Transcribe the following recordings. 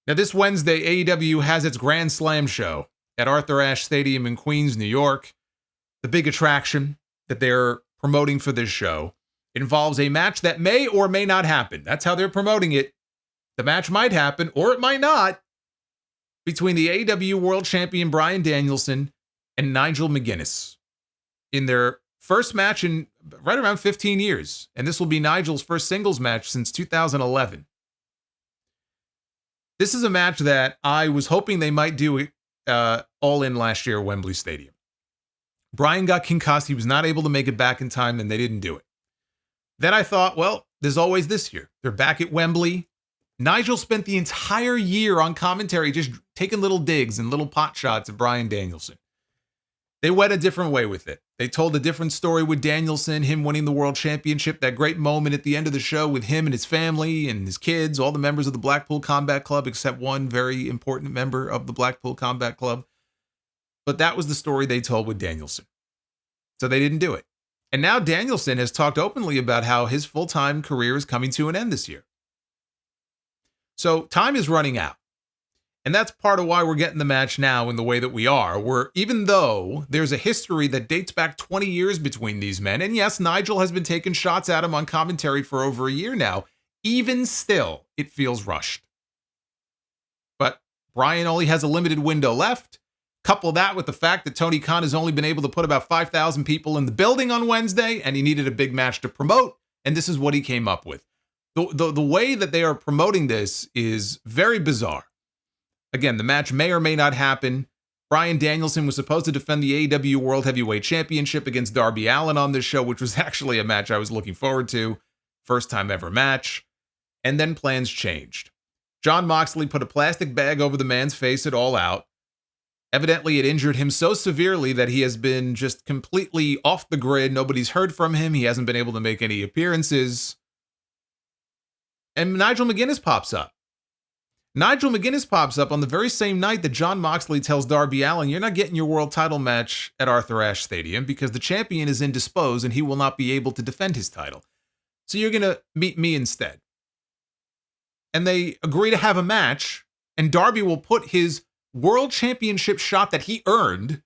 Now, this Wednesday, AEW has its Grand Slam show at Arthur Ashe Stadium in Queens, New York. The big attraction that they're promoting for this show involves a match that may or may not happen. That's how they're promoting it. The match might happen, or it might not, between the AEW World Champion Bryan Danielson and Nigel McGuinness in their first match in right around 15 years. And this will be Nigel's first singles match since 2011. This is a match that I was hoping they might do all in last year at Wembley Stadium. Bryan got concussed. He was not able to make it back in time, and they didn't do it. Then I thought, well, there's always this year. They're back at Wembley. Nigel spent the entire year on commentary just taking little digs and little pot shots at Bryan Danielson. They went a different way with it. They told a different story with Danielson, him winning the world championship, that great moment at the end of the show with him and his family and his kids, all the members of the Blackpool Combat Club, except one very important member of the Blackpool Combat Club. But that was the story they told with Danielson. So they didn't do it. And now Danielson has talked openly about how his full-time career is coming to an end this year. So time is running out. And that's part of why we're getting the match now in the way that we are, where even though there's a history that dates back 20 years between these men, and yes, Nigel has been taking shots at him on commentary for over a year now, even still, it feels rushed. But Bryan only has a limited window left. Couple that with the fact that Tony Khan has only been able to put about 5,000 people in the building on Wednesday, and he needed a big match to promote, and this is what he came up with. The way that they are promoting this is very bizarre. Again, the match may or may not happen. Bryan Danielson was supposed to defend the AEW World Heavyweight Championship against Darby Allin on this show, which was actually a match I was looking forward to. First time ever match. And then plans changed. Jon Moxley put a plastic bag over the man's face at All Out. Evidently, it injured him so severely that he has been just completely off the grid. Nobody's heard from him. He hasn't been able to make any appearances. And Nigel McGuinness pops up. Nigel McGuinness pops up on the very same night that Jon Moxley tells Darby Allin, you're not getting your world title match at Arthur Ashe Stadium because the champion is indisposed and he will not be able to defend his title. So you're going to meet me instead. And they agree to have a match, and Darby will put his world championship shot that he earned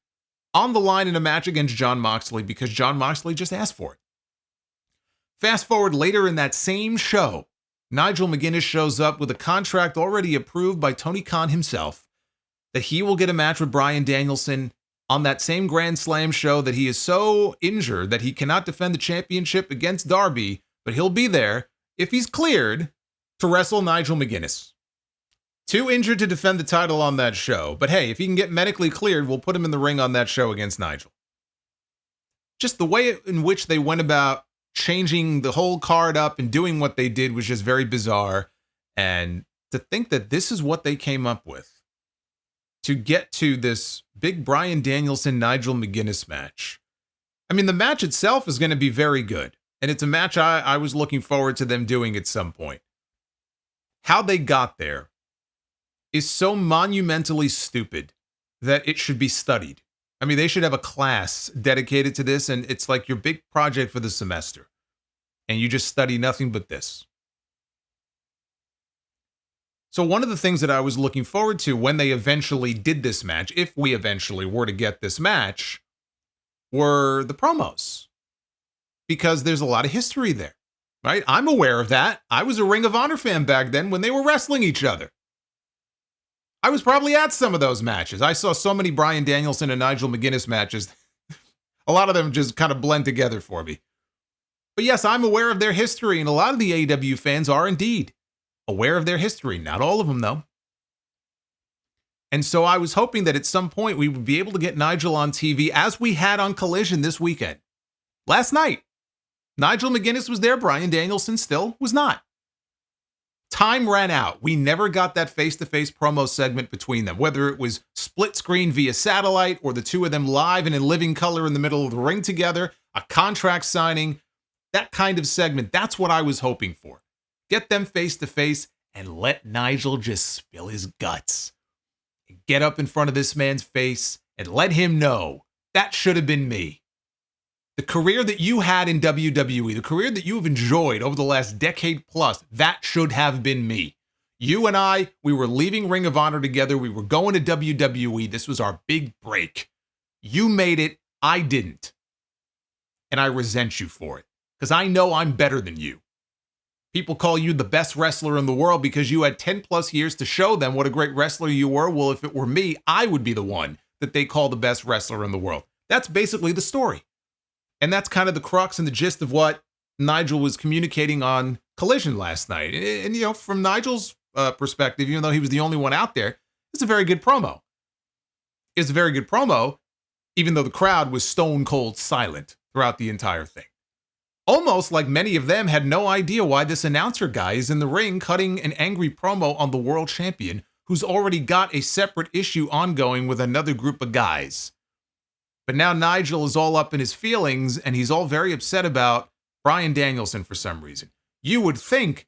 on the line in a match against Jon Moxley because Jon Moxley just asked for it. Fast forward later in that same show, Nigel McGuinness shows up with a contract already approved by Tony Khan himself that he will get a match with Bryan Danielson on that same Grand Slam show, that he is so injured that he cannot defend the championship against Darby, but he'll be there if he's cleared to wrestle Nigel McGuinness. Too injured to defend the title on that show, but hey, if he can get medically cleared, we'll put him in the ring on that show against Nigel. Just the way in which they went about changing the whole card up and doing what they did was just very bizarre. And to think that this is what they came up with to get to this big Bryan Danielson, Nigel McGuinness match. I mean, the match itself is going to be very good. And it's a match I was looking forward to them doing at some point. How they got there is so monumentally stupid that it should be studied. I mean, they should have a class dedicated to this, and it's like your big project for the semester. And you just study nothing but this. So one of the things that I was looking forward to when they eventually did this match, if we eventually were to get this match, were the promos. Because there's a lot of history there, right? I'm aware of that. I was a Ring of Honor fan back then when they were wrestling each other. I was probably at some of those matches. I saw so many Bryan Danielson and Nigel McGuinness matches. A lot of them just kind of blend together for me. But yes, I'm aware of their history, and a lot of the AEW fans are indeed aware of their history. Not all of them, though. And so I was hoping that at some point we would be able to get Nigel on TV, as we had on Collision this weekend. Last night, Nigel McGuinness was there. Bryan Danielson still was not. Time ran out. We never got that face-to-face promo segment between them, whether it was split screen via satellite or the two of them live and in living color in the middle of the ring together, a contract signing, that kind of segment. That's what I was hoping for. Get them face-to-face and let Nigel just spill his guts. Get up in front of this man's face and let him know that should have been me. The career that you had in WWE, the career that you have enjoyed over the last decade plus, that should have been me. You and I, we were leaving Ring of Honor together. We were going to WWE. This was our big break. You made it. I didn't. And I resent you for it because I know I'm better than you. People call you the best wrestler in the world because you had 10 plus years to show them what a great wrestler you were. Well, if it were me, I would be the one that they call the best wrestler in the world. That's basically the story. And that's kind of the crux and the gist of what Nigel was communicating on Collision last night. And you know, from Nigel's perspective, even though he was the only one out there, it's a very good promo. It's a very good promo, even though the crowd was stone cold silent throughout the entire thing. Almost like many of them had no idea why this announcer guy is in the ring cutting an angry promo on the world champion who's already got a separate issue ongoing with another group of guys. But now Nigel is all up in his feelings and he's all very upset about Bryan Danielson for some reason. You would think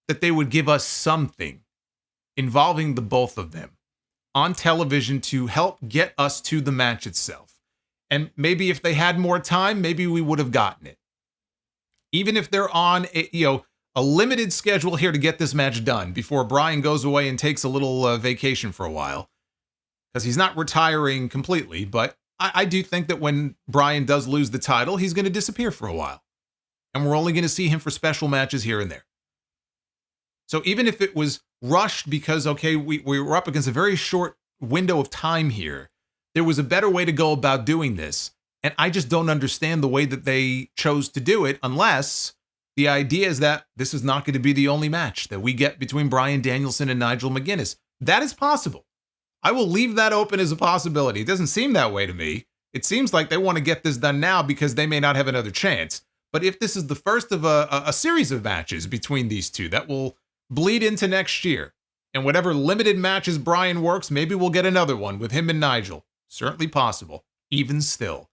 that they would give us something involving the both of them on television to help get us to the match itself. And maybe if they had more time, maybe we would have gotten it. Even if they're on a limited schedule here to get this match done before Bryan goes away and takes a little vacation for a while, because he's not retiring completely, but I do think that when Bryan does lose the title, he's going to disappear for a while. And we're only going to see him for special matches here and there. So even if it was rushed because, okay, we were up against a very short window of time here, there was a better way to go about doing this. And I just don't understand the way that they chose to do it unless the idea is that this is not going to be the only match that we get between Bryan Danielson and Nigel McGuinness. That is possible. I will leave that open as a possibility. It doesn't seem that way to me. It seems like they want to get this done now because they may not have another chance. But if this is the first of a series of matches between these two that will bleed into next year, and whatever limited matches Bryan works, maybe we'll get another one with him and Nigel. Certainly possible. Even still,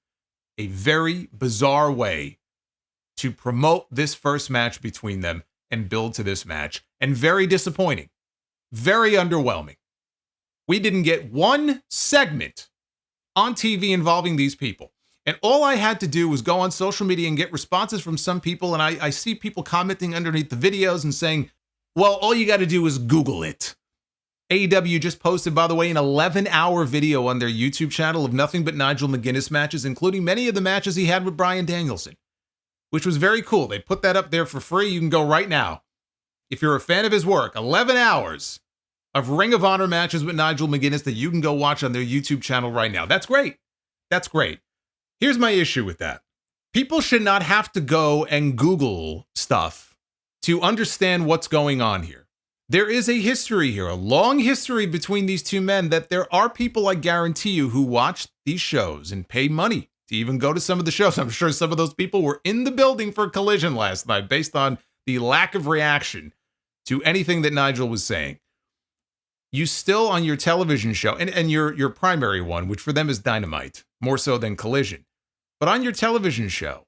a very bizarre way to promote this first match between them and build to this match. And very disappointing. Very underwhelming. We didn't get one segment on TV involving these people. And all I had to do was go on social media and get responses from some people. And I see people commenting underneath the videos and saying, well, all you got to do is Google it. AEW just posted, by the way, an 11-hour video on their YouTube channel of nothing but Nigel McGuinness matches, including many of the matches he had with Bryan Danielson, which was very cool. They put that up there for free. You can go right now. If you're a fan of his work, 11 hours of Ring of Honor matches with Nigel McGuinness that you can go watch on their YouTube channel right now. That's great. That's great. Here's my issue with that. People should not have to go and Google stuff to understand what's going on here. There is a history here, a long history between these two men that there are people, I guarantee you, who watch these shows and pay money to even go to some of the shows. I'm sure some of those people were in the building for Collision last night based on the lack of reaction to anything that Nigel was saying. You still on your television show, and your primary one, which for them is Dynamite, more so than Collision. But on your television show,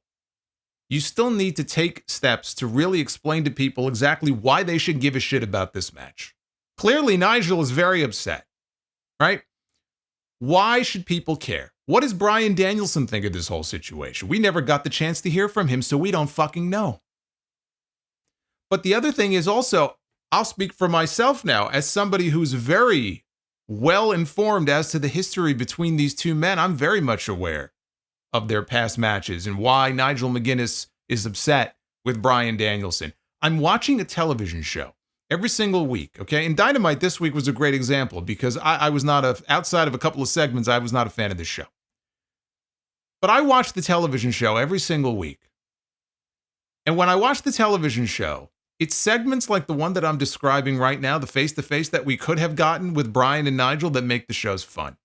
you still need to take steps to really explain to people exactly why they should give a shit about this match. Clearly, Nigel is very upset, right? Why should people care? What does Bryan Danielson think of this whole situation? We never got the chance to hear from him, so we don't fucking know. But the other thing is also, I'll speak for myself now, as somebody who's very well informed as to the history between these two men. I'm very much aware of their past matches and why Nigel McGuinness is upset with Bryan Danielson. I'm watching a television show every single week, okay? And Dynamite this week was a great example because I was not outside of a couple of segments, I was not a fan of this show. But I watch the television show every single week. And when I watch the television show, it's segments like the one that I'm describing right now, the face-to-face that we could have gotten with Bryan and Nigel, that make the shows fun.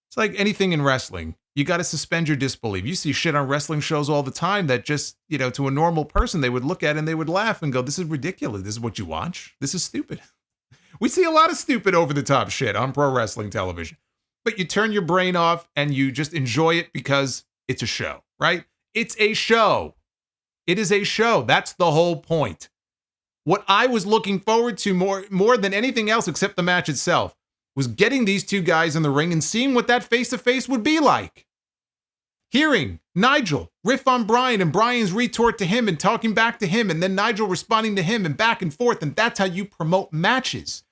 It's like anything in wrestling. You got to suspend your disbelief. You see shit on wrestling shows all the time that just, to a normal person, they would look at and they would laugh and go, this is ridiculous. This is what you watch. This is stupid. We see a lot of stupid over-the-top shit on pro wrestling television. But you turn your brain off and you just enjoy it because it's a show, right? It's a show. It is a show. That's the whole point. What I was looking forward to more than anything else except the match itself was getting these two guys in the ring and seeing what that face-to-face would be like. Hearing Nigel riff on Bryan and Bryan's retort to him and talking back to him and then Nigel responding to him and back and forth, and that's how you promote matches.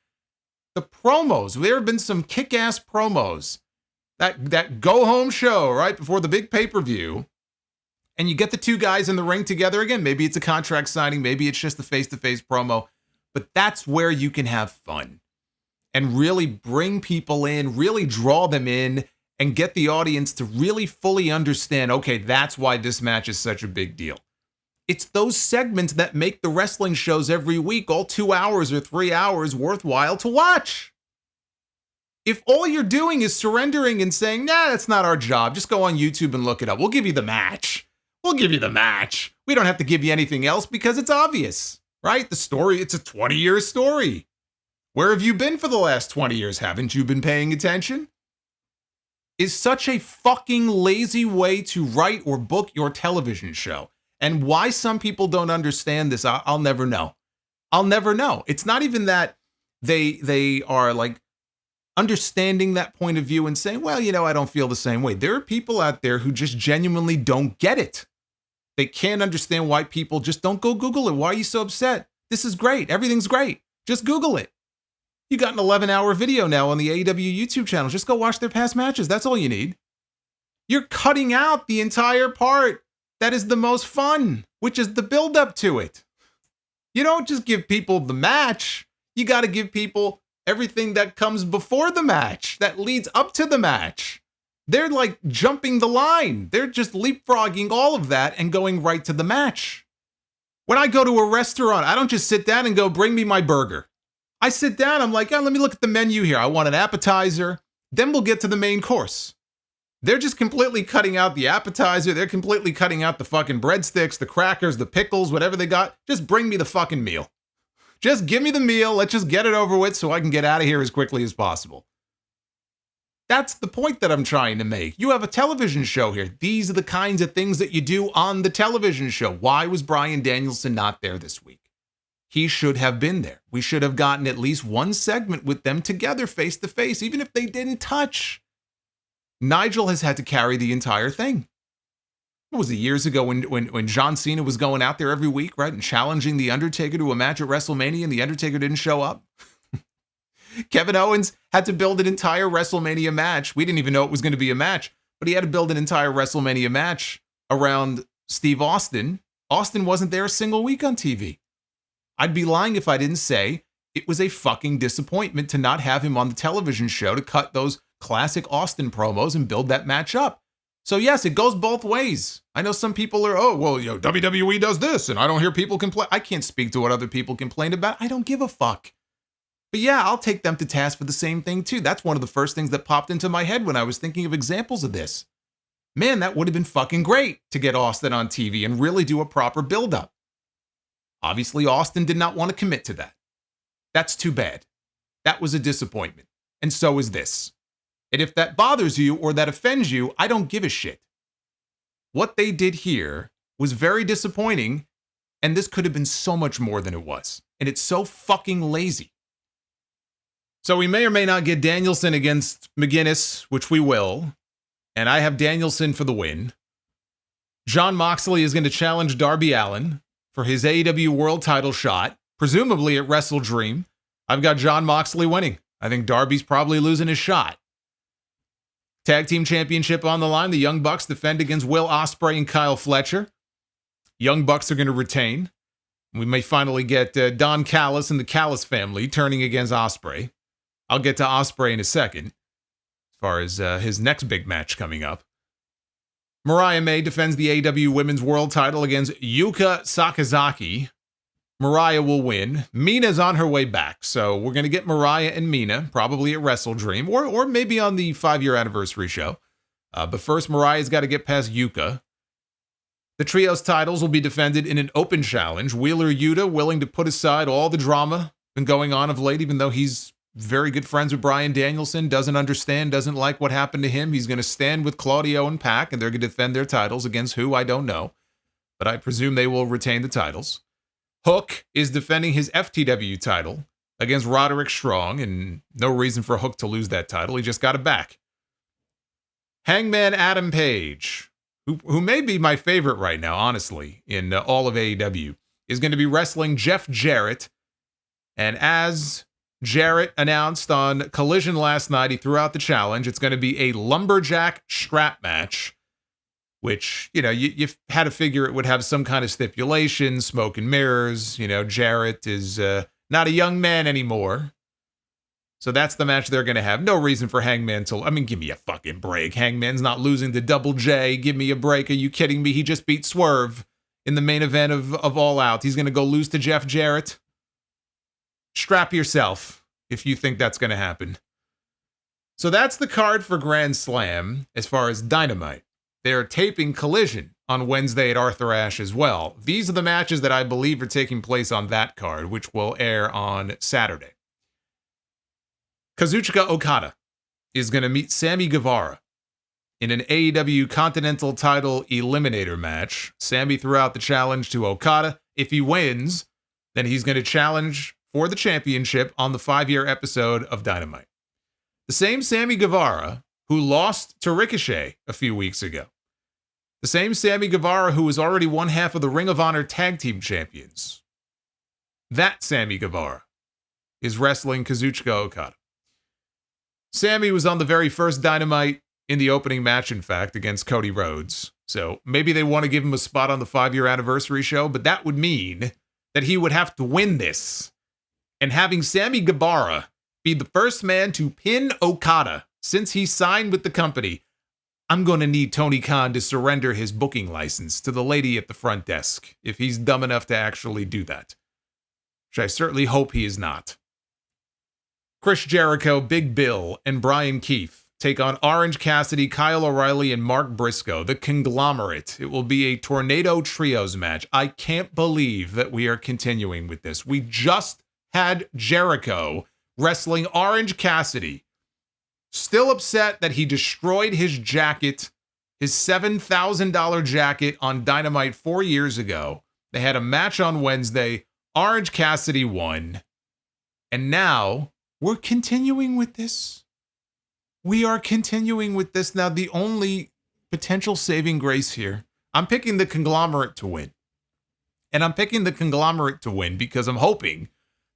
The promos, there have been some kick-ass promos. That go-home show right before the big pay-per-view, and you get the two guys in the ring together again. Maybe it's a contract signing, maybe it's just a face-to-face promo, but that's where you can have fun and really bring people in, really draw them in, and get the audience to really fully understand, okay, that's why this match is such a big deal. It's those segments that make the wrestling shows every week, all 2 hours or 3 hours, worthwhile to watch. If all you're doing is surrendering and saying, nah, that's not our job, just go on YouTube and look it up. We'll give you the match. We'll give you the match. We don't have to give you anything else because it's obvious, right? The story, it's a 20-year story. Where have you been for the last 20 years? Haven't you been paying attention? Is such a fucking lazy way to write or book your television show. And why some people don't understand this, I'll never know. I'll never know. It's not even that they are like understanding that point of view and saying, well, you know, I don't feel the same way. There are people out there who just genuinely don't get it. They can't understand why people just don't go Google it. Why are you so upset? This is great. Everything's great. Just Google it. You got an 11-hour video now on the AEW YouTube channel. Just go watch their past matches. That's all you need. You're cutting out the entire part that is the most fun, which is the build-up to it. You don't just give people the match. You got to give people everything that comes before the match, that leads up to the match. They're like jumping the line. They're just leapfrogging all of that and going right to the match. When I go to a restaurant, I don't just sit down and go, bring me my burger. I sit down, I'm like, oh, let me look at the menu here. I want an appetizer. Then we'll get to the main course. They're just completely cutting out the appetizer. They're completely cutting out the fucking breadsticks, the crackers, the pickles, whatever they got. Just bring me the fucking meal. Just give me the meal. Let's just get it over with so I can get out of here as quickly as possible. That's the point that I'm trying to make. You have a television show here. These are the kinds of things that you do on the television show. Why was Bryan Danielson not there this week? He should have been there. We should have gotten at least one segment with them together face to face, even if they didn't touch. Nigel has had to carry the entire thing. What was it, years ago when John Cena was going out there every week, right, and challenging The Undertaker to a match at WrestleMania and The Undertaker didn't show up? Kevin Owens had to build an entire WrestleMania match. We didn't even know it was going to be a match, but he had to build an entire WrestleMania match around Steve Austin. Austin wasn't there a single week on TV. I'd be lying if I didn't say it was a fucking disappointment to not have him on the television show to cut those classic Austin promos and build that match up. So yes, it goes both ways. I know some people are, oh, well, you know, WWE does this, and I don't hear people complain. I can't speak to what other people complain about. I don't give a fuck. But yeah, I'll take them to task for the same thing too. That's one of the first things that popped into my head when I was thinking of examples of this. Man, that would have been fucking great to get Austin on TV and really do a proper build-up. Obviously, Austin did not want to commit to that. That's too bad. That was a disappointment. And so is this. And if that bothers you or that offends you, I don't give a shit. What they did here was very disappointing, and this could have been so much more than it was. And it's so fucking lazy. So we may or may not get Danielson against McGuinness, which we will. And I have Danielson for the win. Jon Moxley is going to challenge Darby Allin for his AEW World title shot, presumably at Wrestle Dream. I've got Jon Moxley winning. I think Darby's probably losing his shot. Tag Team Championship on the line. The Young Bucks defend against Will Ospreay and Kyle Fletcher. Young Bucks are going to retain. We may finally get Don Callis and the Callis family turning against Ospreay. I'll get to Ospreay in a second, as far as his next big match coming up. Mariah May defends the AEW Women's World title against Yuka Sakazaki. Mariah will win. Mina's on her way back, so we're going to get Mariah and Mina, probably at Wrestle Dream, or maybe on the 5-year anniversary show. But first, Mariah's got to get past Yuka. The trios titles will be defended in an open challenge. Wheeler Yuta willing to put aside all the drama been going on of late, even though he's very good friends with Bryan Danielson, doesn't understand, doesn't like what happened to him. He's going to stand with Claudio and Pac, and they're going to defend their titles against who, I don't know. But I presume they will retain the titles. Hook is defending his FTW title against Roderick Strong, and no reason for Hook to lose that title. He just got it back. Hangman Adam Page who may be my favorite right now, honestly, in all of AEW, is going to be wrestling Jeff Jarrett. And as Jarrett announced on Collision last night, he threw out the challenge. It's going to be a lumberjack strap match, which, you had to figure it would have some kind of stipulation, smoke and mirrors. Jarrett is not a young man anymore. So that's the match they're going to have. No reason for Hangman to... give me a fucking break. Hangman's not losing to Double J. Give me a break. Are you kidding me? He just beat Swerve in the main event of All Out. He's going to go lose to Jeff Jarrett. Strap yourself if you think that's going to happen. So that's the card for Grand Slam as far as Dynamite. They're taping Collision on Wednesday at Arthur Ashe as well. These are the matches that I believe are taking place on that card, which will air on Saturday. Kazuchika Okada is going to meet Sammy Guevara in an AEW Continental Title Eliminator match. Sammy threw out the challenge to Okada. If he wins, then he's going to challenge for the championship on the 5-year episode of Dynamite. The same Sammy Guevara who lost to Ricochet a few weeks ago. The same Sammy Guevara who was already one half of the Ring of Honor Tag Team Champions. That Sammy Guevara is wrestling Kazuchika Okada. Sammy was on the very first Dynamite in the opening match, in fact, against Cody Rhodes. So maybe they want to give him a spot on the 5-year anniversary show, but that would mean that he would have to win this. And having Sammy Guevara be the first man to pin Okada since he signed with the company, I'm going to need Tony Khan to surrender his booking license to the lady at the front desk, if he's dumb enough to actually do that. Which I certainly hope he is not. Chris Jericho, Big Bill, and Brian Keith take on Orange Cassidy, Kyle O'Reilly, and Mark Briscoe, the Conglomerate. It will be a Tornado Trios match. I can't believe that we are continuing with this. We just had Jericho wrestling Orange Cassidy. Still upset that he destroyed his jacket, his $7,000 jacket on Dynamite 4 years ago. They had a match on Wednesday. Orange Cassidy won. And now we're continuing with this. We are continuing with this. Now, the only potential saving grace here, I'm picking the Conglomerate to win. And I'm picking the Conglomerate to win because I'm hoping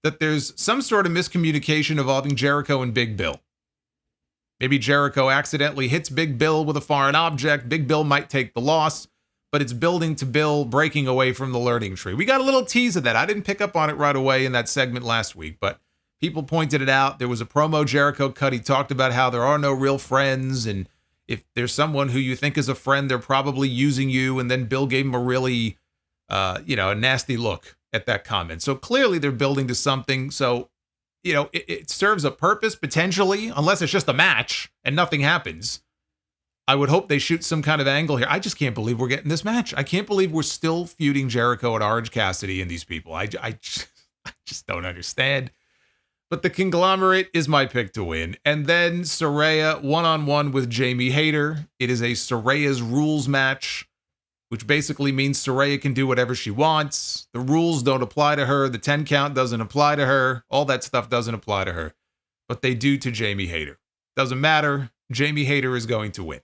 that there's some sort of miscommunication involving Jericho and Big Bill. Maybe Jericho accidentally hits Big Bill with a foreign object. Big Bill might take the loss, but it's building to Bill breaking away from the learning tree. We got a little tease of that. I didn't pick up on it right away in that segment last week, but people pointed it out. There was a promo Jericho cut. He talked about how there are no real friends, and if there's someone who you think is a friend, they're probably using you. And then Bill gave him a really, a nasty look at that comment. So clearly they're building to something. So, it serves a purpose potentially, unless it's just a match and nothing happens. I would hope they shoot some kind of angle here. I just can't believe we're getting this match. I can't believe we're still feuding Jericho and Orange Cassidy and these people. I just don't understand. But the Conglomerate is my pick to win. And then Saraya one-on-one with Jamie Hayter. It is a Saraya's Rules match, which basically means Saraya can do whatever she wants. The rules don't apply to her. The 10 count doesn't apply to her. All that stuff doesn't apply to her. But they do to Jamie Hayter. Doesn't matter. Jamie Hayter is going to win.